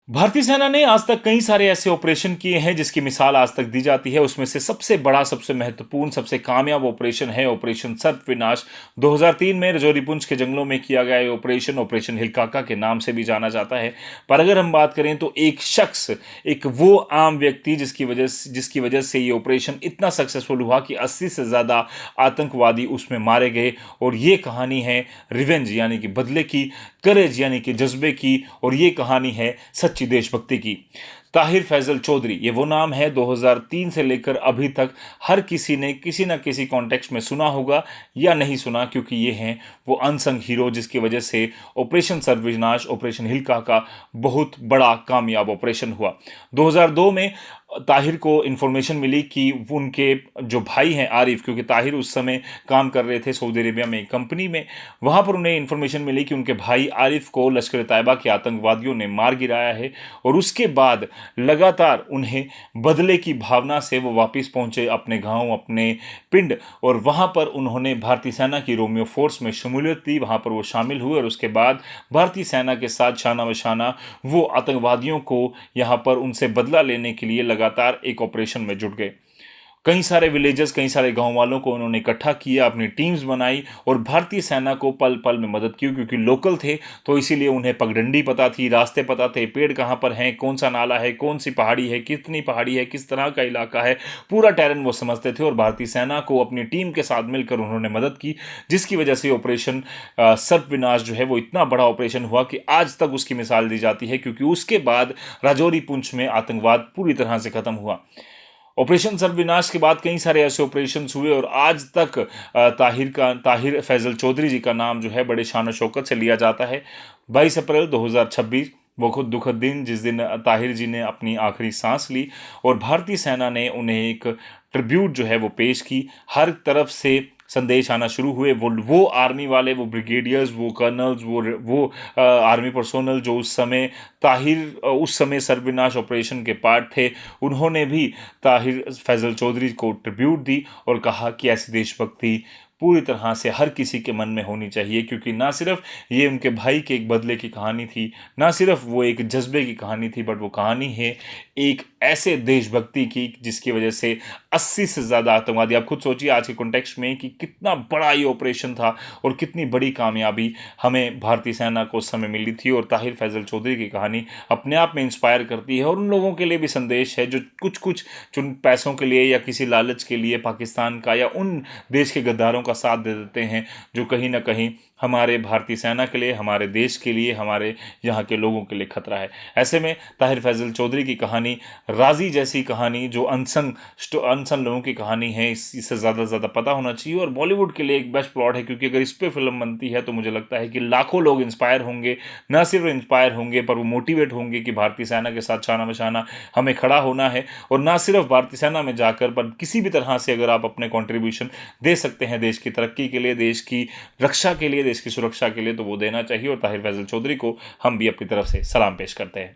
भारतीय सेना ने आज तक कई सारे ऐसे ऑपरेशन किए हैं जिसकी मिसाल आज तक दी जाती है। उसमें से सबसे बड़ा, सबसे महत्वपूर्ण, सबसे कामयाब ऑपरेशन है ऑपरेशन सर्पविनाश। 2003 में राजौरी पुंछ के जंगलों में किया गया ये ऑपरेशन हिलकाका के नाम से भी जाना जाता है। पर अगर हम बात करें तो एक शख्स, एक वो आम व्यक्ति जिसकी वजह से ये ऑपरेशन इतना सक्सेसफुल हुआ कि 80 से ज़्यादा आतंकवादी उसमें मारे गए। और ये कहानी है रिवेंज यानी कि बदले की, करेज यानी कि जज्बे की, और ये कहानी है सच्ची देशभक्ति की। ताहिर फैजल चौधरी, ये वो नाम है 2003 से लेकर अभी तक हर किसी ने किसी ना किसी कॉन्टेक्स्ट में सुना होगा या नहीं सुना, क्योंकि ये हैं वो अनसंग हीरो जिसकी वजह से ऑपरेशन सर्वविनाश, ऑपरेशन हिलकाका बहुत बड़ा कामयाब ऑपरेशन हुआ। 2002 में ताहिर को इन्फॉर्मेशन मिली कि उनके जो भाई हैं आरिफ, क्योंकि ताहिर उस समय काम कर रहे थे सऊदी अरेबिया में एक कंपनी में, वहाँ पर उन्हें इन्फॉर्मेशन मिली कि उनके भाई आरिफ को लश्कर तैयबा के आतंकवादियों ने मार गिराया है। और उसके बाद लगातार उन्हें बदले की भावना से वो वापस पहुँचे अपने गाँव, अपने पिंड, और वहाँ पर उन्होंने भारतीय सेना की रोमियो फोर्स में शमूलियत दी। वहाँ पर वो शामिल हुए और उसके बाद भारतीय सेना के साथ शाना बशाना वो आतंकवादियों को यहाँ पर उनसे बदला लेने के लिए लगातार एक ऑपरेशन में जुट गए। कई सारे विलेजेस, कई सारे गांव वालों को उन्होंने इकट्ठा किया, अपनी टीम्स बनाई और भारतीय सेना को पल पल में मदद की, क्योंकि लोकल थे तो इसीलिए उन्हें पगडंडी पता थी, रास्ते पता थे, पेड़ कहाँ पर हैं, कौन सा नाला है, कौन सी पहाड़ी है, कितनी पहाड़ी है, किस तरह का इलाका है, पूरा टेरेन वो समझते थे। और भारतीय सेना को अपनी टीम के साथ मिलकर उन्होंने मदद की, जिसकी वजह से ऑपरेशन सर्पविनाश जो है वो इतना बड़ा ऑपरेशन हुआ कि आज तक उसकी मिसाल दी जाती है, क्योंकि उसके बाद राजौरी पुंछ में आतंकवाद पूरी तरह से खत्म हुआ। ऑपरेशन सर्वविनाश के बाद कई सारे ऐसे ऑपरेशन हुए और आज तक ताहिर फैजल चौधरी जी का नाम जो है बड़े शान शौकत से लिया जाता है। 22 अप्रैल 2026 वो खुद दुखद दिन, जिस दिन ताहिर जी ने अपनी आखिरी सांस ली और भारतीय सेना ने उन्हें एक ट्रिब्यूट जो है वो पेश की। हर तरफ से संदेश आना शुरू हुए। वो आर्मी वाले, वो ब्रिगेडियर्स, वो कर्नल्स, वो आर्मी पर्सोनल जो उस समय सर्वविनाश ऑपरेशन के पार्ट थे, उन्होंने भी ताहिर फैजल चौधरी को ट्रिब्यूट दी और कहा कि ऐसी देशभक्ति पूरी तरह से हर किसी के मन में होनी चाहिए, क्योंकि ना सिर्फ ये उनके भाई के एक बदले की कहानी थी, ना सिर्फ वो एक जज्बे की कहानी थी, बट वो कहानी है एक ऐसे देशभक्ति की जिसकी वजह से 80 से ज़्यादा आतंकवादी, आप खुद सोचिए आज के कॉन्टेक्स्ट में कि कितना बड़ा ये ऑपरेशन था और कितनी बड़ी कामयाबी हमें भारतीय सेना को उस समय मिली थी। और ताहिर फैजल चौधरी की कहानी अपने आप में इंस्पायर करती है और उन लोगों के लिए भी संदेश है जो कुछ पैसों के लिए या किसी लालच के लिए पाकिस्तान का या उन देश के गद्दारों का साथ दे देते हैं, जो कहीं ना कहीं हमारे भारतीय सेना के लिए, हमारे देश के लिए, हमारे यहाँ के लोगों के लिए खतरा है। ऐसे में ताहिर फैजल चौधरी की कहानी, राजी जैसी कहानी जो अनसन लोगों की कहानी है, इससे ज़्यादा पता होना चाहिए और बॉलीवुड के लिए एक बेस्ट प्लॉट है, क्योंकि अगर इस पर फिल्म बनती है तो मुझे लगता है कि लाखों लोग इंस्पायर होंगे। ना सिर्फ इंस्पायर होंगे पर वो मोटिवेट होंगे कि भारतीय सेना के साथ शाना बशाना हमें खड़ा होना है। और ना सिर्फ भारतीय सेना में जाकर, पर किसी भी तरह से अगर आप अपने कॉन्ट्रीब्यूशन दे सकते हैं देश की तरक्की के लिए, देश की रक्षा के लिए, देश की सुरक्षा के लिए, तो वो देना चाहिए। और ताहिर फैजल चौधरी को हम भी अपनी तरफ से सलाम पेश करते हैं।